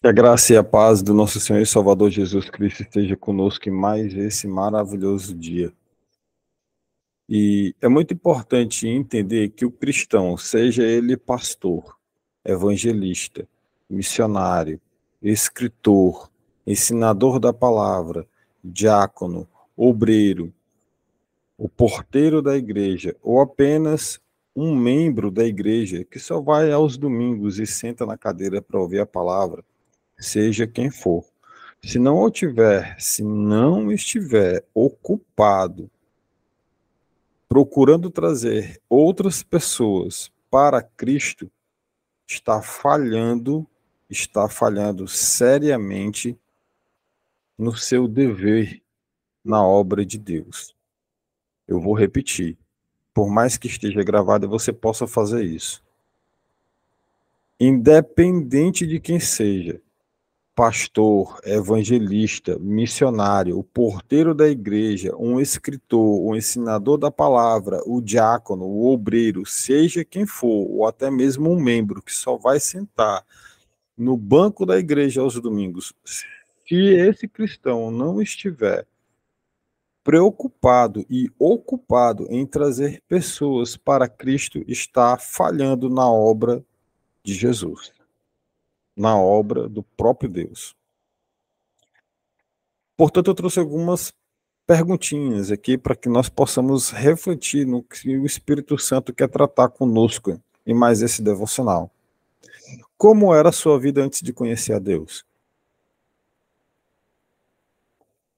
Que a graça e a paz do nosso Senhor e Salvador Jesus Cristo esteja conosco em mais esse maravilhoso dia. E é muito importante entender que o cristão, seja ele pastor, evangelista, missionário, escritor, ensinador da palavra, diácono, obreiro, o porteiro da igreja, ou apenas um membro da igreja que só vai aos domingos e senta na cadeira para ouvir a palavra, seja quem for. Se não estiver ocupado procurando trazer outras pessoas para Cristo, está falhando seriamente no seu dever na obra de Deus. Eu vou repetir, por mais que esteja gravado, você possa fazer isso. Independente de quem seja, pastor, evangelista, missionário, o porteiro da igreja, um escritor, o ensinador da palavra, o diácono, o obreiro, seja quem for, ou até mesmo um membro que só vai sentar no banco da igreja aos domingos, se esse cristão não estiver preocupado e ocupado em trazer pessoas para Cristo, está falhando na obra de Jesus, na obra do próprio Deus. Portanto, eu trouxe algumas perguntinhas aqui para que nós possamos refletir no que o Espírito Santo quer tratar conosco em mais esse devocional. Como era a sua vida antes de conhecer a Deus?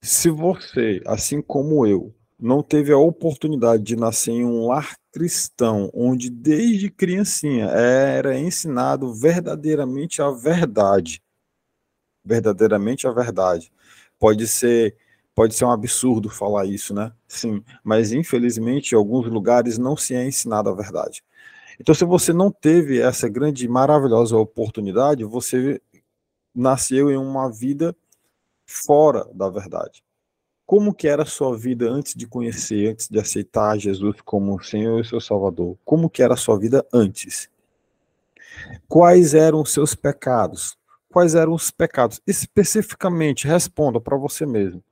Se você, assim como eu, não teve a oportunidade de nascer em um lar cristão, onde desde criancinha era ensinado verdadeiramente a verdade. Pode ser um absurdo falar isso, né? Sim, mas infelizmente em alguns lugares não se é ensinado a verdade. Então, se você não teve essa grande e maravilhosa oportunidade, você nasceu em uma vida fora da verdade. Como que era a sua vida antes de conhecer, antes de aceitar Jesus como Senhor e seu Salvador? Como que era a sua vida antes? Quais eram os seus pecados? Quais eram os pecados? Especificamente, responda para você mesmo.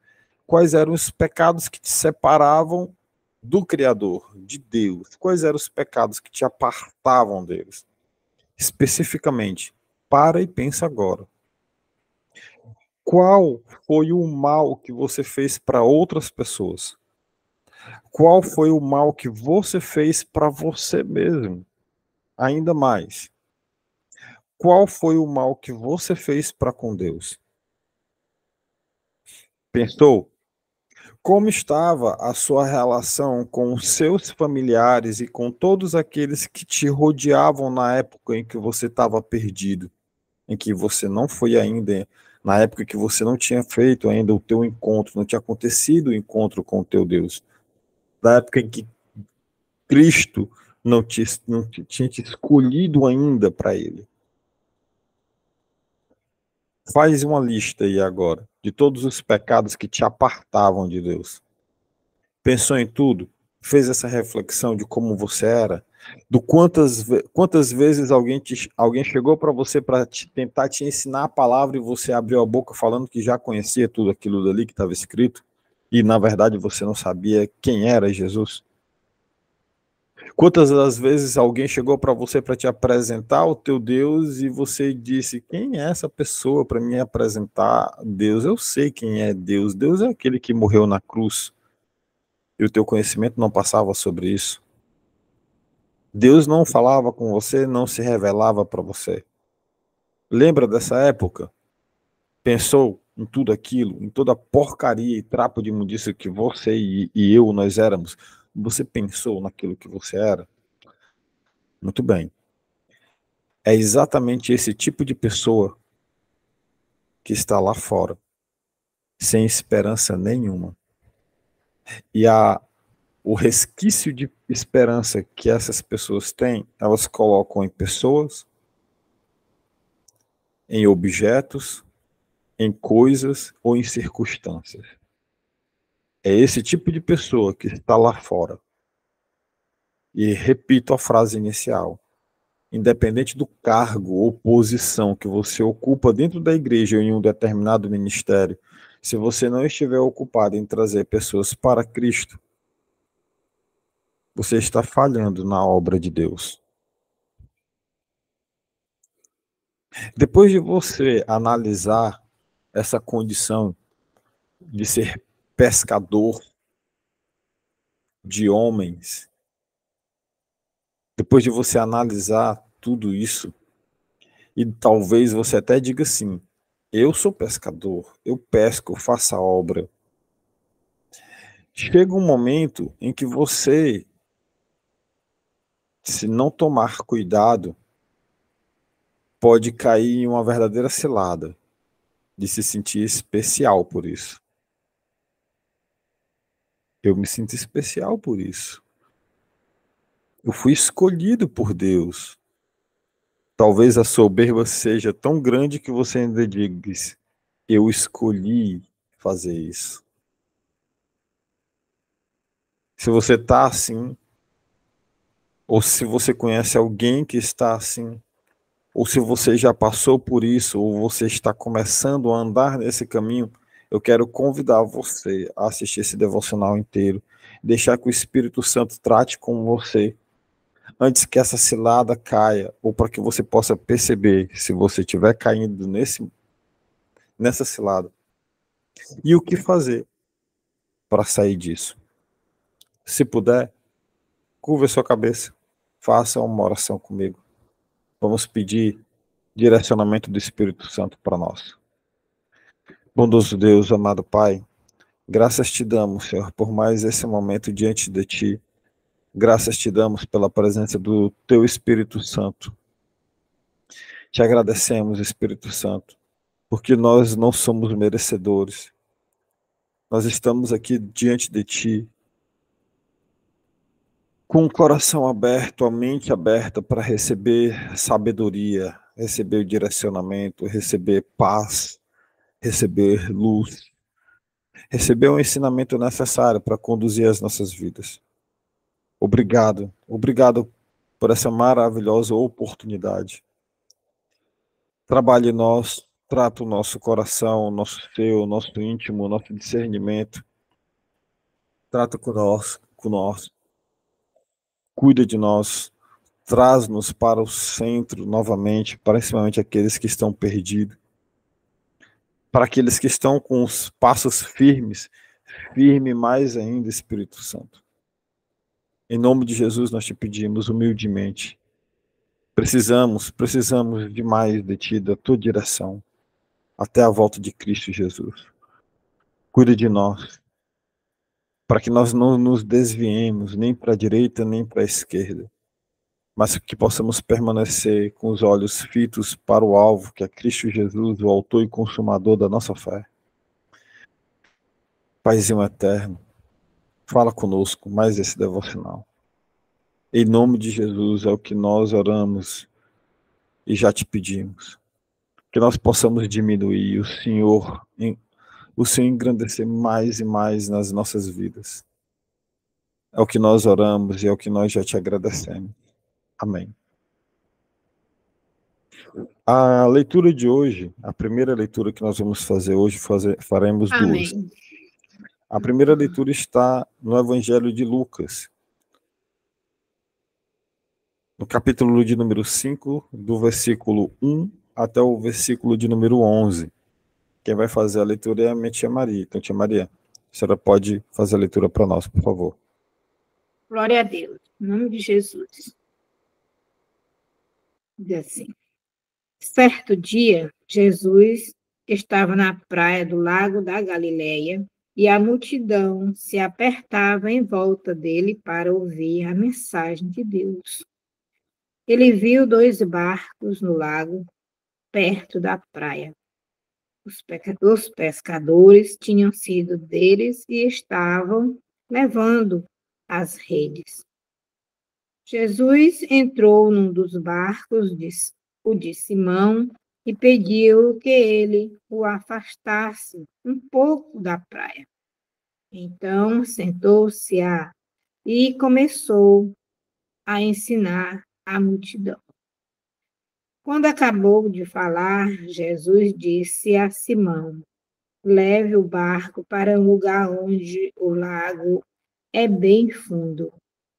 Quais eram os pecados que te separavam do Criador, de Deus? Quais eram os pecados que te apartavam deles? Especificamente, para e pensa agora. Qual foi o mal que você fez para outras pessoas? Qual foi o mal que você fez para você mesmo? Ainda mais. Qual foi o mal que você fez para com Deus? Pensou? Como estava a sua relação com os seus familiares e com todos aqueles que te rodeavam na época em que você estava perdido, em que você não foi ainda, na época que você não tinha feito ainda o teu encontro, não tinha acontecido o encontro com o teu Deus, da época em que Cristo não tinha te escolhido ainda para Ele. Faz uma lista aí agora de todos os pecados que te apartavam de Deus. Pensou em tudo? Fez essa reflexão de como você era? Do quantas vezes alguém chegou para você para tentar te ensinar a palavra e você abriu a boca falando que já conhecia tudo aquilo dali que estava escrito e na verdade você não sabia quem era Jesus? Quantas das vezes alguém chegou para você para te apresentar o teu Deus e você disse: quem é essa pessoa para me apresentar Deus? Eu sei quem é Deus. Deus é aquele que morreu na cruz e o teu conhecimento não passava sobre isso. Deus não falava com você, não se revelava para você. Lembra dessa época? Pensou em tudo aquilo, em toda a porcaria e trapo de imundícia que você e eu, nós éramos? Você pensou naquilo que você era? Muito bem. É exatamente esse tipo de pessoa que está lá fora, sem esperança nenhuma. E o resquício de esperança que essas pessoas têm, elas colocam em pessoas, em objetos, em coisas ou em circunstâncias. É esse tipo de pessoa que está lá fora. E repito a frase inicial. independente do cargo ou posição que você ocupa dentro da igreja ou em um determinado ministério, se você não estiver ocupado em trazer pessoas para Cristo, você está falhando na obra de Deus. Depois de você analisar essa condição de ser pescador de homens, depois de você analisar tudo isso, e talvez você até diga assim: eu sou pescador, eu pesco, eu faço a obra. Chega um momento em que você, se não tomar cuidado, pode cair em uma verdadeira cilada de se sentir especial por isso. Eu me sinto especial por isso. Eu fui escolhido por Deus. Talvez a soberba seja tão grande que você ainda diga: eu escolhi fazer isso. Se você está assim, ou se você conhece alguém que está assim, ou se você já passou por isso, ou você está começando a andar nesse caminho, eu quero convidar você a assistir esse devocional inteiro, deixar que o Espírito Santo trate com você, antes que essa cilada caia, ou para que você possa perceber se você estiver caindo nessa cilada. E o que fazer para sair disso? Se puder, curva a sua cabeça, faça uma oração comigo. Vamos pedir direcionamento do Espírito Santo para nós. Bondoso Deus, amado Pai, graças te damos, Senhor, por mais esse momento diante de ti. Graças te damos pela presença do teu Espírito Santo. Te agradecemos, Espírito Santo, porque nós não somos merecedores. Nós estamos aqui diante de ti, com o coração aberto, a mente aberta para receber sabedoria, receber o direcionamento, receber paz, receber luz, receber o ensinamento necessário para conduzir as nossas vidas. Obrigado, obrigado por essa maravilhosa oportunidade. Trabalhe em nós, trata o nosso coração, o nosso ser, o nosso íntimo, o nosso discernimento. Trata conosco, cuida de nós, traz-nos para o centro novamente, principalmente aqueles que estão perdidos, para aqueles que estão com os passos firmes, firme mais ainda, Espírito Santo. Em nome de Jesus nós te pedimos humildemente. Precisamos demais de ti, da tua direção, até a volta de Cristo Jesus. Cuida de nós, para que nós não nos desviemos nem para a direita nem para a esquerda, mas que possamos permanecer com os olhos fitos para o alvo, que é Cristo Jesus, o autor e consumador da nossa fé. Paizinho eterno, fala conosco mais esse devocional. Em nome de Jesus é o que nós oramos e já te pedimos. Que nós possamos diminuir o Senhor engrandecer mais e mais nas nossas vidas. É o que nós oramos e é o que nós já te agradecemos. Amém. A leitura de hoje, a primeira leitura que nós vamos fazer hoje, faremos duas. Amém. A primeira leitura está no Evangelho de Lucas, no capítulo de número 5, do versículo 1 até o versículo de número 11. Quem vai fazer a leitura é a minha tia Maria. Então, tia Maria, a senhora pode fazer a leitura para nós, por favor. Glória a Deus. Em nome de Jesus. Diz assim. Certo dia, Jesus estava na praia do lago da Galileia e a multidão se apertava em volta dele para ouvir a mensagem de Deus. Ele viu 2 barcos no lago, perto da praia. Os pescadores tinham sido deles e estavam levando as redes. Jesus entrou num dos barcos, o de Simão, e pediu que ele o afastasse um pouco da praia. Então sentou-se e começou a ensinar a multidão. Quando acabou de falar, Jesus disse a Simão: leve o barco para um lugar onde o lago é bem fundo.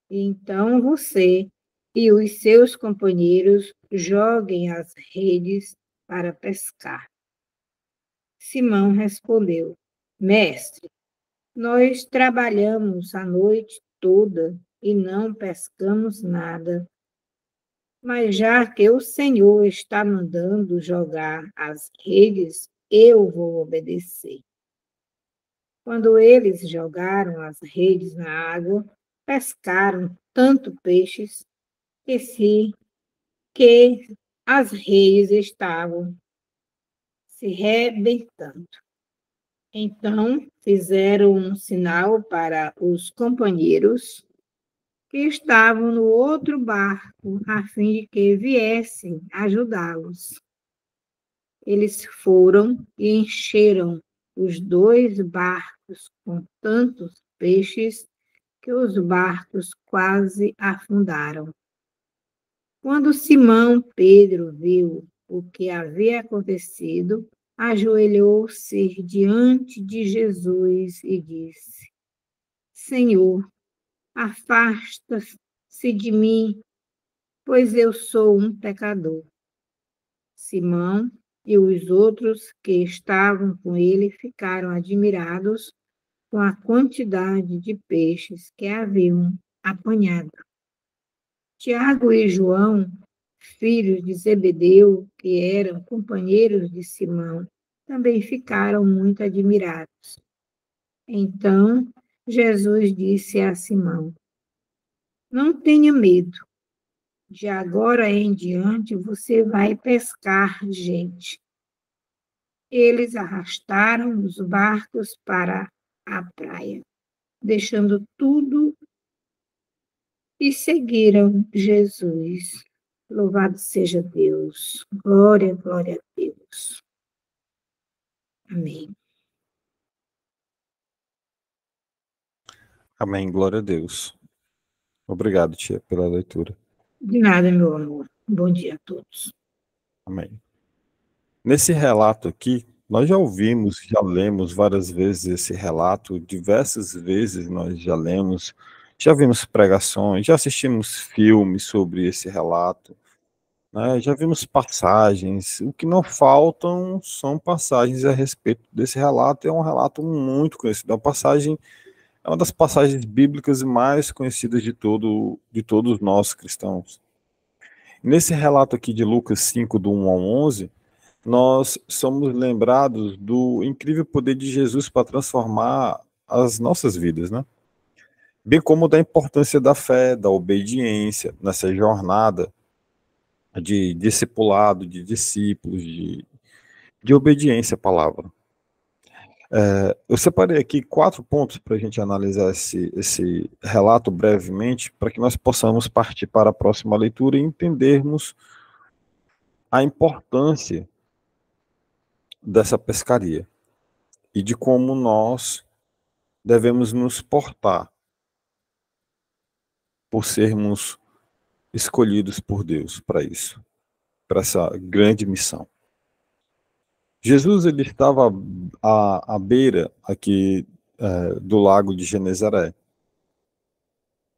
Então você e os seus companheiros joguem as redes para pescar. Simão respondeu: Mestre, nós trabalhamos a noite toda e não pescamos nada. Mas já que o Senhor está mandando jogar as redes, eu vou obedecer. Quando eles jogaram as redes na água, pescaram tanto peixes que as redes estavam se rebentando. Então fizeram um sinal para os companheiros que estavam no outro barco, a fim de que viessem ajudá-los. Eles foram e encheram os dois barcos com tantos peixes que os barcos quase afundaram. Quando Simão Pedro viu o que havia acontecido, ajoelhou-se diante de Jesus e disse: Senhor, afasta-se de mim, pois eu sou um pecador. Simão e os outros que estavam com ele ficaram admirados com a quantidade de peixes que haviam apanhado. Tiago e João, filhos de Zebedeu, que eram companheiros de Simão, também ficaram muito admirados. Então, Jesus disse a Simão: Não tenha medo. De agora em diante você vai pescar gente. Eles arrastaram os barcos para a praia, deixando tudo e seguiram Jesus. Louvado seja Deus. Glória, glória a Deus. Amém. Amém, glória a Deus. Obrigado, tia, pela leitura. De nada, meu amor. Bom dia a todos. Amém. Nesse relato aqui, nós já ouvimos, já lemos várias vezes esse relato, diversas vezes nós já lemos, já vimos pregações, já assistimos filmes sobre esse relato, né? Já vimos passagens. O que não faltam são passagens a respeito desse relato. É um relato muito conhecido, é uma das passagens bíblicas mais conhecidas de todos nós cristãos. Nesse relato aqui de Lucas 5, do 1 ao 11, nós somos lembrados do incrível poder de Jesus para transformar as nossas vidas, né? Bem como da importância da fé, da obediência nessa jornada de discipulado, de discípulos, de obediência à palavra. Eu separei aqui 4 pontos para a gente analisar esse relato brevemente, para que nós possamos partir para a próxima leitura e entendermos a importância dessa pescaria e de como nós devemos nos portar por sermos escolhidos por Deus para isso, para essa grande missão. Jesus ele estava à beira aqui do lago de Genezaré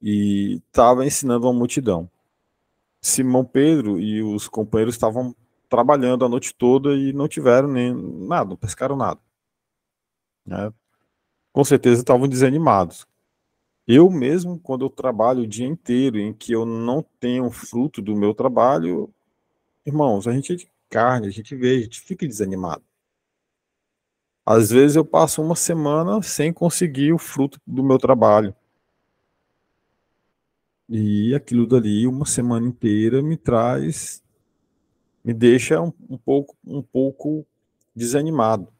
e estava ensinando uma multidão. Simão Pedro e os companheiros estavam trabalhando a noite toda e não tiveram nem nada, não pescaram nada, né? Com certeza estavam desanimados. Eu mesmo, quando eu trabalho o dia inteiro, em que eu não tenho fruto do meu trabalho, irmãos, a gente é de carne, a gente vê, a gente fica desanimado. Às vezes eu passo uma semana sem conseguir o fruto do meu trabalho. E aquilo dali, uma semana inteira, me deixa um pouco desanimado.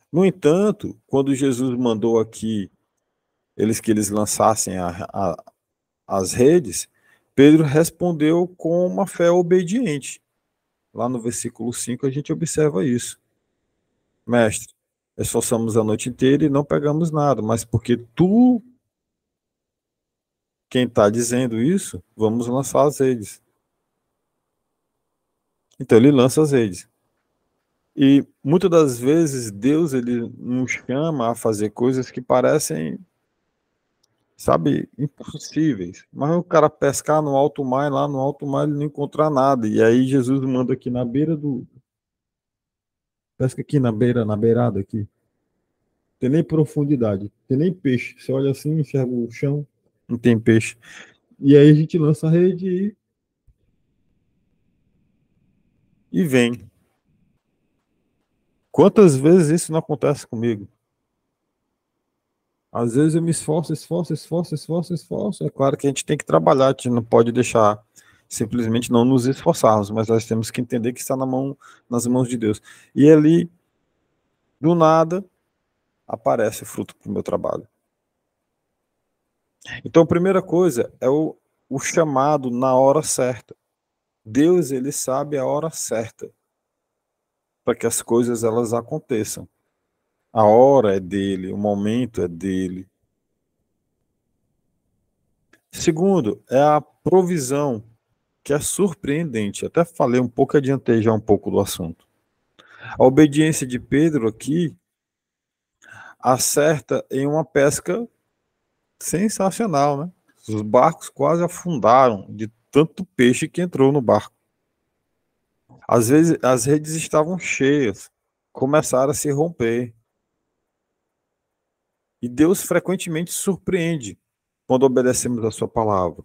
No entanto, quando Jesus mandou aqui que eles lançassem as redes, Pedro respondeu com uma fé obediente. Lá no versículo 5 a gente observa isso. Mestre, esforçamos a noite inteira e não pegamos nada, mas porque tu, quem está dizendo isso, vamos lançar as redes. Então ele lança as redes. E muitas das vezes Deus ele nos chama a fazer coisas que parecem, sabe, impossíveis. Mas o cara pescar no alto mar, lá no alto mar ele não encontrar nada. E aí Jesus manda aqui na beira do... Pesca aqui na beirada aqui. Tem nem profundidade, tem nem peixe. Você olha assim, enxerga o chão, não tem peixe. E aí a gente lança a rede e vem. Quantas vezes isso não acontece comigo? Às vezes eu me esforço. É claro que a gente tem que trabalhar, a gente não pode deixar simplesmente não nos esforçarmos, mas nós temos que entender que está nas mãos de Deus. E ali, do nada, aparece o fruto para o meu trabalho. Então, a primeira coisa é o chamado na hora certa. Deus, ele sabe a hora certa para que as coisas elas aconteçam. A hora é dele, o momento é dele. Segundo, é a provisão, que é surpreendente. Até falei um pouco, adiantei já um pouco do assunto. A obediência de Pedro aqui acerta em uma pesca sensacional, né? Os barcos quase afundaram de tanto peixe que entrou no barco. Às vezes as redes estavam cheias, começaram a se romper. E Deus frequentemente surpreende quando obedecemos a sua palavra.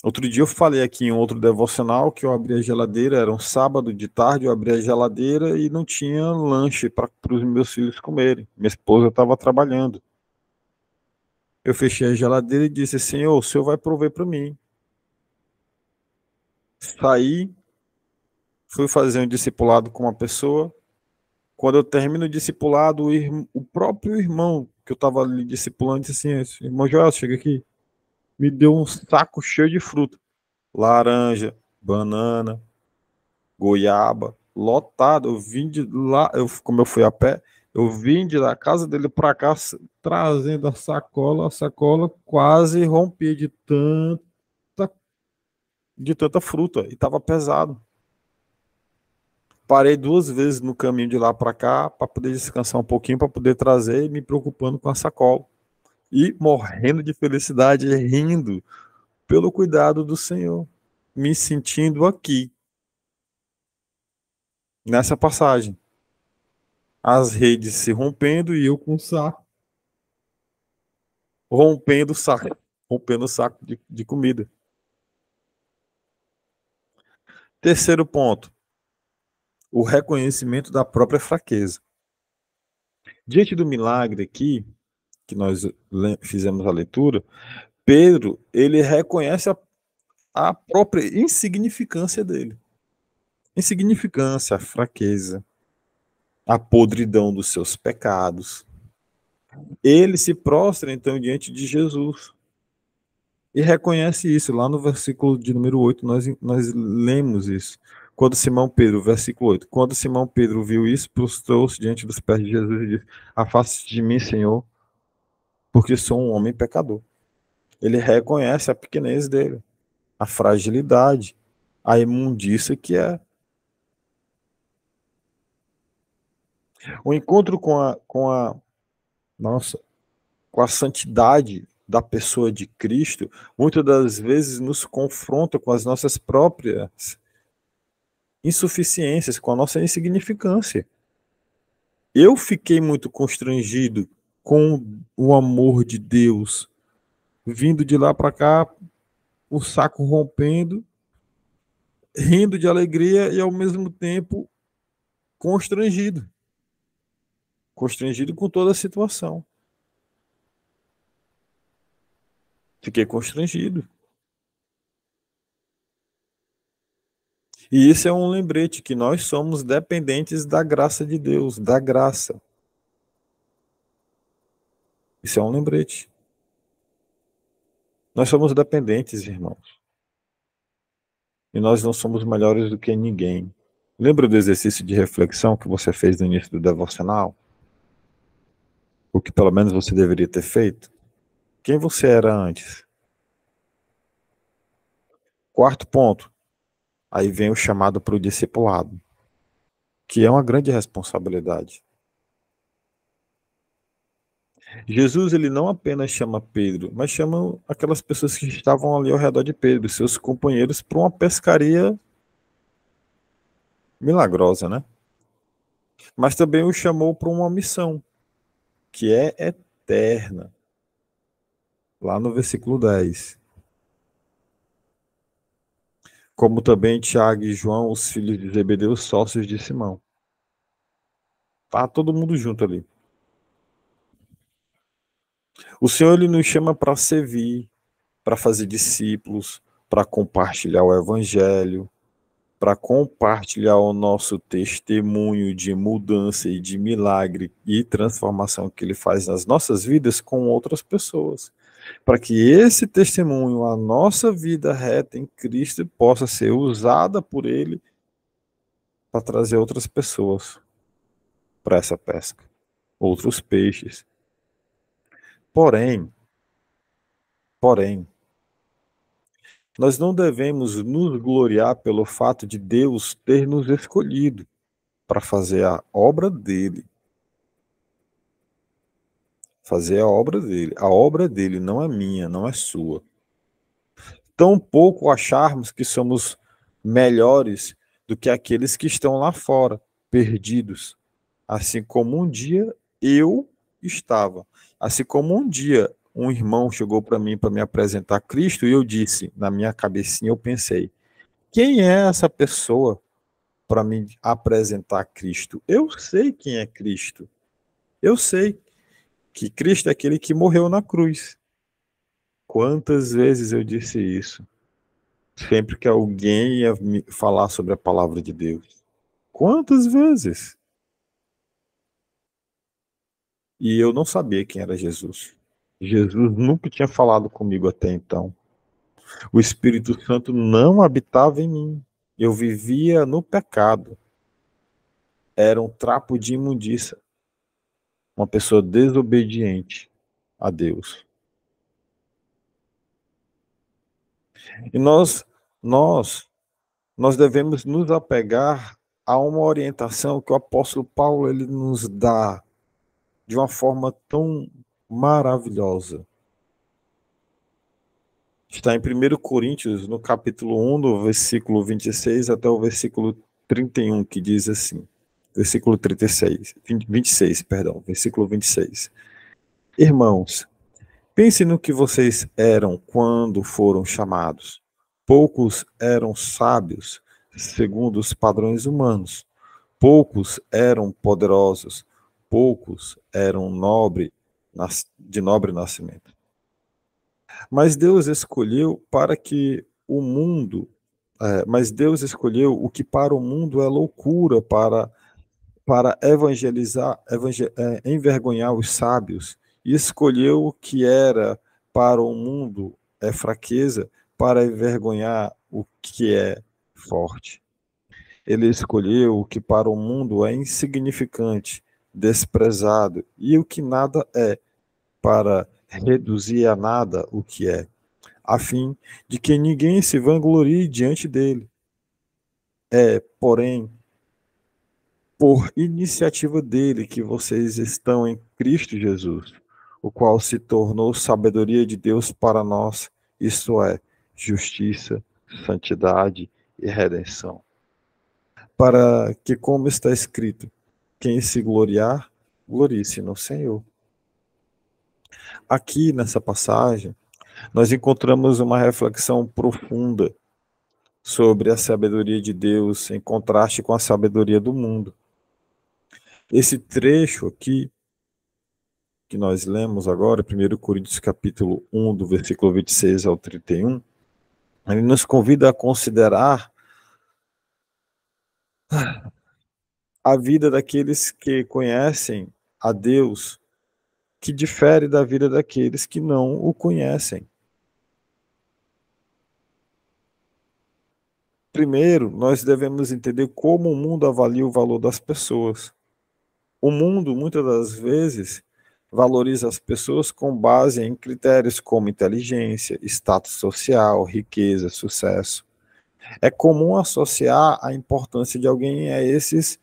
Outro dia eu falei aqui em outro devocional que eu abri a geladeira, era um sábado de tarde, eu abri a geladeira e não tinha lanche para os meus filhos comerem. Minha esposa estava trabalhando. Eu fechei a geladeira e disse: Senhor, o Senhor vai prover para mim. Saí, fui fazer um discipulado com uma pessoa. Quando eu termino o discipulado, o próprio irmão que eu estava ali discipulando disse assim: Irmão Joel, chega aqui. Me deu um saco cheio de fruta. Laranja, banana, goiaba, lotado. Eu vim de lá, como eu fui a pé, eu vim de da casa dele para cá trazendo a sacola quase rompia de tanta fruta e estava pesado. Parei duas vezes no caminho de lá para cá para poder descansar um pouquinho, para poder trazer e me preocupando com a sacola. E morrendo de felicidade, rindo pelo cuidado do Senhor, me sentindo aqui, nessa passagem. As redes se rompendo e eu com o saco, rompendo o saco, rompendo o saco de comida. Terceiro ponto, o reconhecimento da própria fraqueza. Diante do milagre aqui, que nós fizemos a leitura, Pedro, ele reconhece a própria insignificância dele. Insignificância, a fraqueza, a podridão dos seus pecados. Ele se prostra, então, diante de Jesus. E reconhece isso. Lá no versículo de número 8, nós lemos isso. Quando Simão Pedro, versículo 8, quando Simão Pedro viu isso, prostrou-se diante dos pés de Jesus e disse: Afaste de mim, Senhor, porque sou um homem pecador. Ele reconhece a pequenez dele, a fragilidade, a imundícia que é. O encontro nossa, com a santidade da pessoa de Cristo, muitas das vezes nos confronta com as nossas próprias insuficiências, com a nossa insignificância. Eu fiquei muito constrangido com o amor de Deus, vindo de lá para cá, o saco rompendo, rindo de alegria e ao mesmo tempo constrangido. Constrangido com toda a situação. Fiquei constrangido. E isso é um lembrete que nós somos dependentes da graça de Deus, da graça. Isso é um lembrete. Nós somos dependentes, irmãos. E nós não somos melhores do que ninguém. Lembra do exercício de reflexão que você fez no início do devocional? O que pelo menos você deveria ter feito? Quem você era antes? Quarto ponto, aí vem o chamado para o discipulado, que é uma grande responsabilidade. Jesus, ele não apenas chama Pedro, mas chama aquelas pessoas que estavam ali ao redor de Pedro, seus companheiros, para uma pescaria milagrosa, né? Mas também o chamou para uma missão, que é eterna, lá no versículo 10. Como também Tiago e João, os filhos de Zebedeu, sócios de Simão. Tá todo mundo junto ali. O Senhor, ele nos chama para servir, para fazer discípulos, para compartilhar o evangelho, para compartilhar o nosso testemunho de mudança e de milagre e transformação que ele faz nas nossas vidas com outras pessoas. Para que esse testemunho, a nossa vida reta em Cristo, possa ser usada por ele para trazer outras pessoas para essa pesca, outros peixes. Porém, nós não devemos nos gloriar pelo fato de Deus ter nos escolhido para fazer a obra dele. Fazer a obra dele. A obra dele não é minha, não é sua. Tampouco acharmos que somos melhores do que aqueles que estão lá fora, perdidos. Assim como um dia eu estava. Assim como um dia um irmão chegou para mim para me apresentar Cristo e eu disse, na minha cabecinha eu pensei, quem é essa pessoa para me apresentar Cristo? Eu sei quem é Cristo. Eu sei que Cristo é aquele que morreu na cruz. Quantas vezes eu disse isso? Sempre que alguém ia me falar sobre a palavra de Deus. Quantas vezes? E eu não sabia quem era Jesus. Jesus nunca tinha falado comigo até então. O Espírito Santo não habitava em mim. Eu vivia no pecado. Era um trapo de imundícia. Uma pessoa desobediente a Deus. E nós devemos nos apegar a uma orientação que o apóstolo Paulo ele nos dá de uma forma tão maravilhosa. Está em 1 Coríntios, no capítulo 1, do versículo 26 até o versículo 31, que diz assim, versículo 36, 26, perdão, versículo 26. Irmãos, pense no que vocês eram quando foram chamados. Poucos eram sábios, segundo os padrões humanos. Poucos eram poderosos. Poucos eram de nobre nascimento. Mas Deus escolheu para que o mundo, mas Deus escolheu o que para o mundo é loucura para envergonhar os sábios, e escolheu o que era para o mundo é fraqueza, para envergonhar o que é forte. Ele escolheu o que para o mundo é insignificante, desprezado, e o que nada é, para reduzir a nada o que é, a fim de que ninguém se vanglorie diante dele. Porém, por iniciativa dele que vocês estão em Cristo Jesus, o qual se tornou sabedoria de Deus para nós, isto é, justiça, santidade e redenção. Para que, como está escrito, quem se gloriar, glorie-se no Senhor. Aqui nessa passagem, nós encontramos uma reflexão profunda sobre a sabedoria de Deus em contraste com a sabedoria do mundo. Esse trecho aqui que nós lemos agora, 1 Coríntios capítulo 1, do versículo 26 ao 31, ele nos convida a considerar a vida daqueles que conhecem a Deus, que difere da vida daqueles que não o conhecem. Primeiro, nós devemos entender como o mundo avalia o valor das pessoas. O mundo, muitas das vezes, Valoriza as pessoas com base em critérios como inteligência, status social, riqueza, sucesso. É comum associar a importância de alguém a esses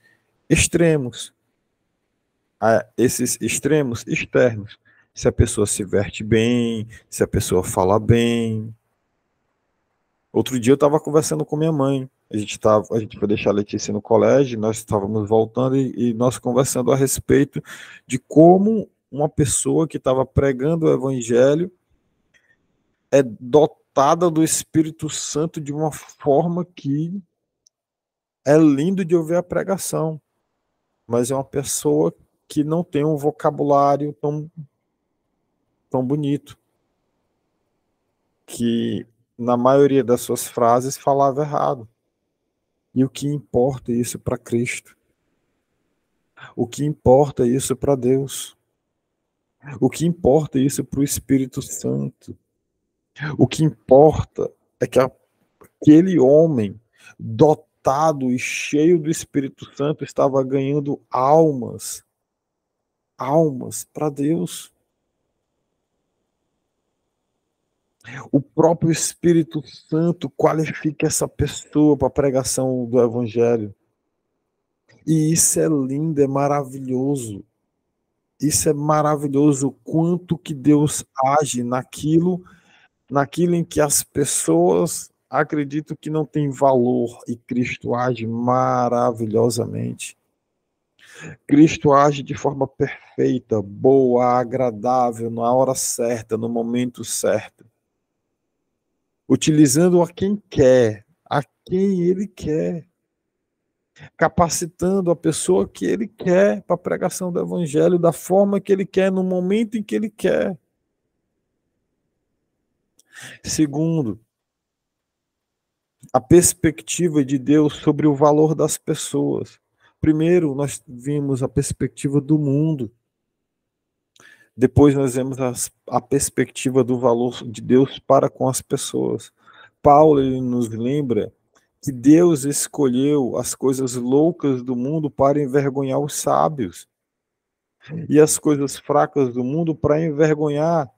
extremos externos. Se a pessoa se veste bem, se a pessoa fala bem. Outro dia eu estava conversando com minha mãe. A gente foi deixar a Letícia no colégio, nós estávamos voltando e nós conversando a respeito de como uma pessoa que estava pregando o evangelho é dotada do Espírito Santo de uma forma que é lindo de ouvir a pregação, mas é uma pessoa que não tem um vocabulário tão bonito, que na maioria das suas frases falava errado. E o que importa é isso para Cristo? O que importa é isso para Deus? O que importa é isso para o Espírito Santo? O que importa é que aquele homem dotado e cheio do Espírito Santo estava ganhando almas para Deus. O próprio Espírito Santo qualifica essa pessoa para a pregação do Evangelho. E isso é lindo, é maravilhoso. Isso é maravilhoso, o quanto que Deus age naquilo em que as pessoas acreditam que não tem valor, e Cristo age maravilhosamente. Cristo age de forma perfeita, boa, agradável, na hora certa, no momento certo. Utilizando a quem quer, a quem ele quer. Capacitando a pessoa que ele quer para a pregação do evangelho, da forma que ele quer, no momento em que ele quer. Segundo, a perspectiva de Deus sobre o valor das pessoas. Primeiro, nós vimos a perspectiva do mundo. Depois nós vemos a perspectiva do valor de Deus para com as pessoas. Paulo ele nos lembra que Deus escolheu as coisas loucas do mundo para envergonhar os sábios, e as coisas fracas do mundo para envergonhar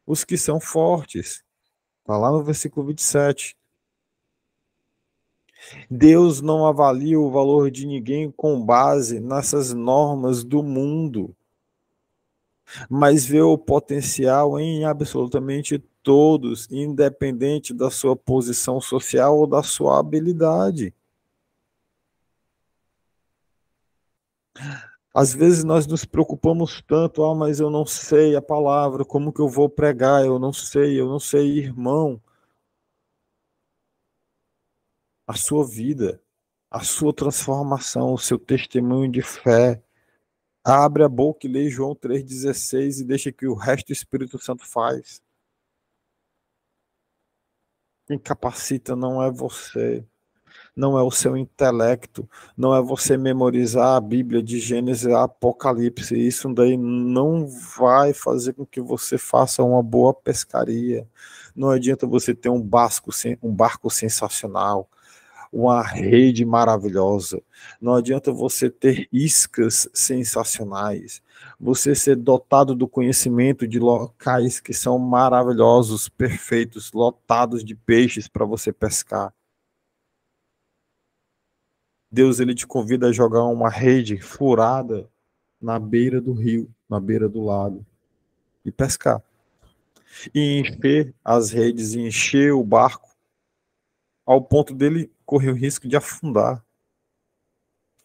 os que são fortes. Está lá no versículo 27. Deus não avalia o valor de ninguém com base nessas normas do mundo, mas vê o potencial em absolutamente todos, independente da sua posição social ou da sua habilidade. Às vezes nós nos preocupamos tanto, mas eu não sei a palavra, como que eu vou pregar? Eu não sei, irmão. A sua vida, a sua transformação, o seu testemunho de fé. Abre a boca e lê João 3,16 e deixa que o resto do Espírito Santo faz. Quem capacita não é você, não é o seu intelecto, não é você memorizar a Bíblia de Gênesis a Apocalipse. Isso daí não vai fazer com que você faça uma boa pescaria. Não adianta você ter um barco sensacional, uma rede maravilhosa. Não adianta você ter iscas sensacionais. Você ser dotado do conhecimento de locais que são maravilhosos, perfeitos, lotados de peixes para você pescar. Deus ele te convida a jogar uma rede furada na beira do rio, na beira do lago, e pescar. E encher as redes, e encher o barco, ao ponto dele correr o risco de afundar.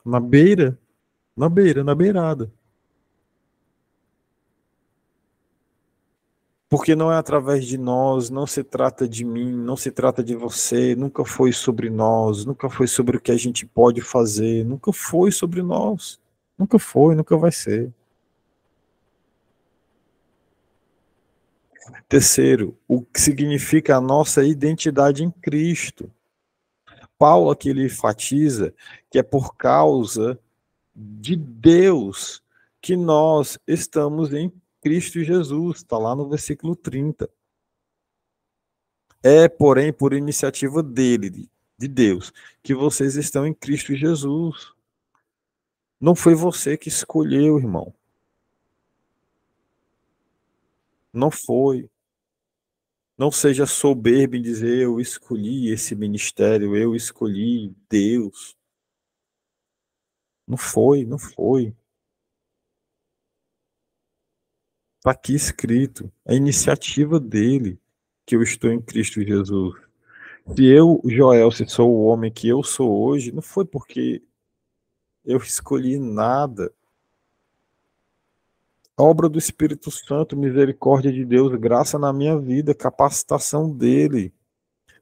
Na beirada. Porque não é através de nós, não se trata de mim, não se trata de você, nunca foi sobre nós, nunca foi sobre o que a gente pode fazer, nunca foi sobre nós. Nunca foi, nunca vai ser. Terceiro, o que significa a nossa identidade em Cristo. Paulo aqui ele enfatiza que é por causa de Deus que nós estamos em Cristo Jesus, está lá no versículo 30. É, porém, por iniciativa dele, de Deus, que vocês estão em Cristo Jesus. Não foi você que escolheu, irmão. Não foi. Não seja soberbo em dizer eu escolhi esse ministério, eu escolhi Deus. Não foi, não foi. Está aqui escrito. É a iniciativa dele que eu estou em Cristo Jesus. Se eu, Joel, se sou o homem que eu sou hoje, não foi porque eu escolhi nada. Obra do Espírito Santo, misericórdia de Deus, graça na minha vida, capacitação dele.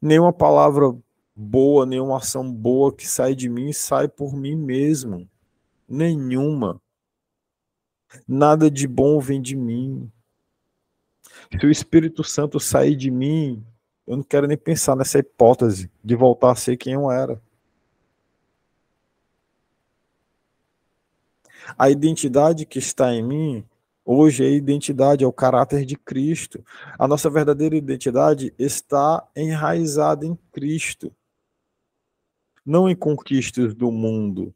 Nenhuma palavra boa, nenhuma ação boa que sai de mim sai por mim mesmo. Nenhuma. Nada de bom vem de mim. Se o Espírito Santo sair de mim, eu não quero nem pensar nessa hipótese de voltar a ser quem eu era. A identidade que está em mim, hoje é a identidade, é o caráter de Cristo. A nossa verdadeira identidade está enraizada em Cristo, não em conquistas do mundo.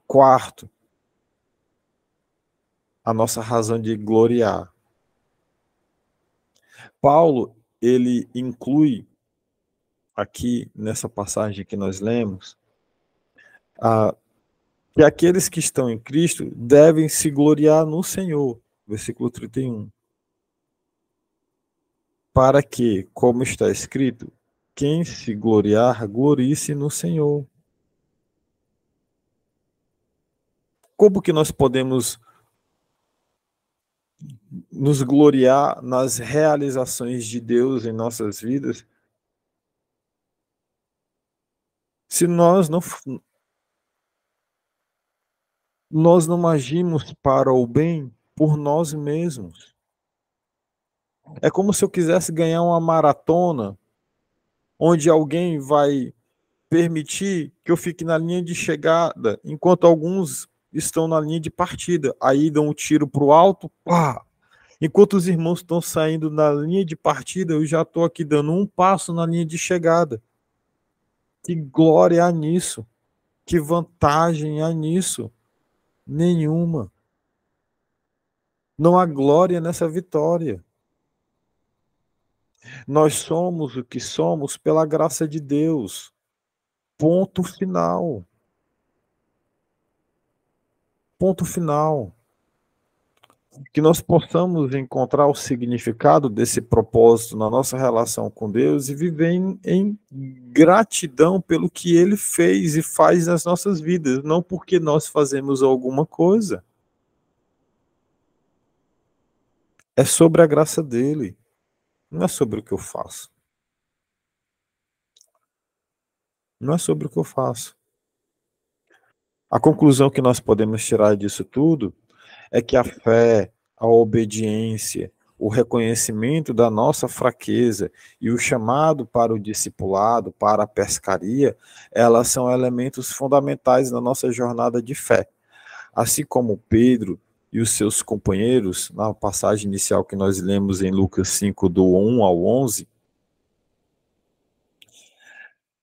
Quarto, a nossa razão de gloriar. Paulo, ele inclui aqui nessa passagem que nós lemos, que aqueles que estão em Cristo devem se gloriar no Senhor. Versículo 31. Para que, como está escrito, quem se gloriar, glorie-se no Senhor. Como que nós podemos nos gloriar nas realizações de Deus em nossas vidas se nós não agimos para o bem por nós mesmos? É como se eu quisesse ganhar uma maratona onde alguém vai permitir que eu fique na linha de chegada, enquanto alguns estão na linha de partida. Aí dão um tiro para o alto, pá! Enquanto os irmãos estão saindo na linha de partida, eu já estou aqui dando um passo na linha de chegada. Que glória há nisso? Que vantagem há nisso? Nenhuma. Não há glória nessa vitória. Nós somos o que somos pela graça de Deus. Ponto final. Ponto final. Que nós possamos encontrar o significado desse propósito na nossa relação com Deus e viver em gratidão pelo que Ele fez e faz nas nossas vidas, não porque nós fazemos alguma coisa. É sobre a graça dele, não é sobre o que eu faço. Não é sobre o que eu faço. A conclusão que nós podemos tirar disso tudo é que a fé, a obediência, o reconhecimento da nossa fraqueza e o chamado para o discipulado, para a pescaria, elas são elementos fundamentais na nossa jornada de fé. Assim como Pedro e os seus companheiros, na passagem inicial que nós lemos em Lucas 5, do 1 ao 11,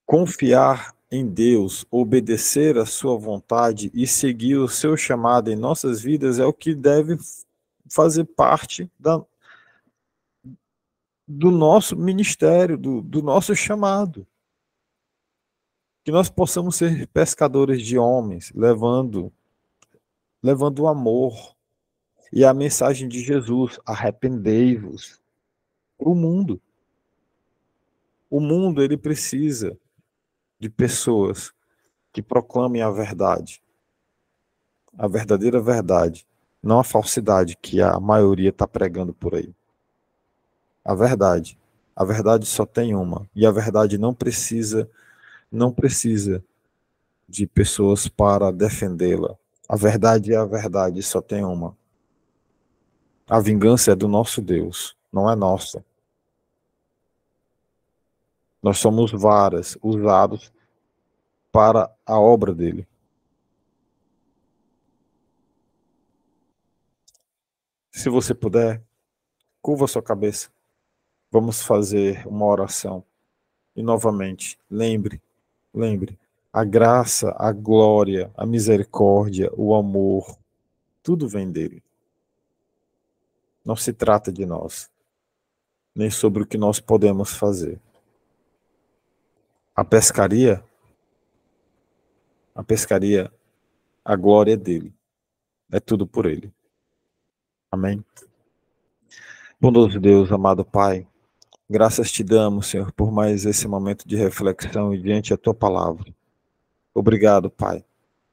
confiar em Deus, obedecer a sua vontade e seguir o seu chamado em nossas vidas é o que deve fazer parte do nosso ministério, do nosso chamado. Que nós possamos ser pescadores de homens, levando o amor e a mensagem de Jesus, arrependei-vos, para o mundo. O mundo, ele precisa de pessoas que proclamem a verdade, a verdadeira verdade, não a falsidade que a maioria está pregando por aí. A verdade. A verdade só tem uma. E a verdade não precisa de pessoas para defendê-la. A verdade é a verdade, só tem uma. A vingança é do nosso Deus, não é nossa. Nós somos varas usados para a obra dele. Se você puder, curva sua cabeça. Vamos fazer uma oração. E novamente, lembre, a graça, a glória, a misericórdia, o amor, tudo vem dele. Não se trata de nós, nem sobre o que nós podemos fazer. A pescaria, a glória é dele. É tudo por ele. Amém. Bondoso Deus, amado Pai, graças te damos, Senhor, por mais esse momento de reflexão e diante da tua palavra. Obrigado, Pai,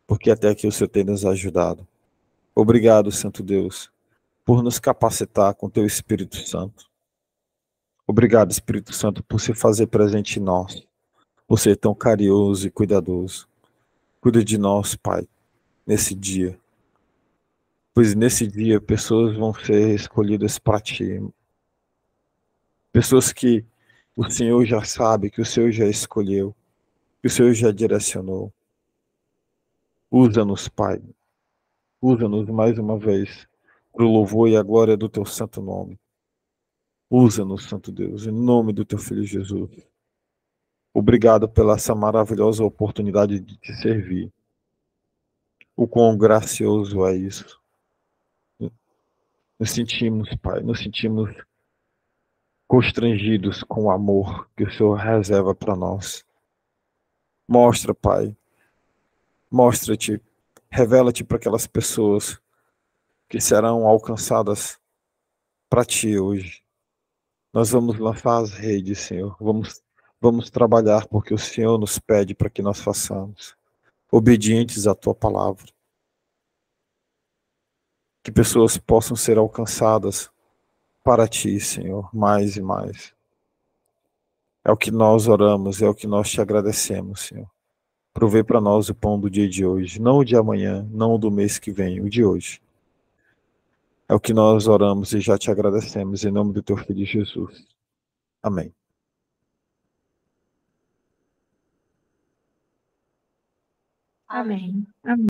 porque até aqui o Senhor tem nos ajudado. Obrigado, Santo Deus, por nos capacitar com teu Espírito Santo. Obrigado, Espírito Santo, por se fazer presente em nós, por ser tão carinhoso e cuidadoso. Cuida de nós, Pai, nesse dia. Pois nesse dia pessoas vão ser escolhidas para ti. Pessoas que o Senhor já sabe, que o Senhor já escolheu, que o Senhor já direcionou. Usa-nos, Pai. Usa-nos mais uma vez para o louvor e a glória do teu santo nome. Usa-nos, Santo Deus, em nome do teu Filho Jesus. Obrigado pela essa maravilhosa oportunidade de te servir. O quão gracioso é isso. Nos sentimos, Pai, nos sentimos constrangidos com o amor que o Senhor reserva para nós. Mostra, Pai, mostra-te, revela-te para aquelas pessoas que serão alcançadas para ti hoje. Nós vamos lançar as redes, Senhor. Vamos trabalhar porque o Senhor nos pede para que nós façamos, obedientes à tua palavra. Que pessoas possam ser alcançadas para ti, Senhor, mais e mais. É o que nós oramos, é o que nós te agradecemos, Senhor. Provê para nós o pão do dia de hoje, não o de amanhã, não o do mês que vem, o de hoje. É o que nós oramos e já te agradecemos em nome do teu Filho Jesus. Amém. Amém. Amém.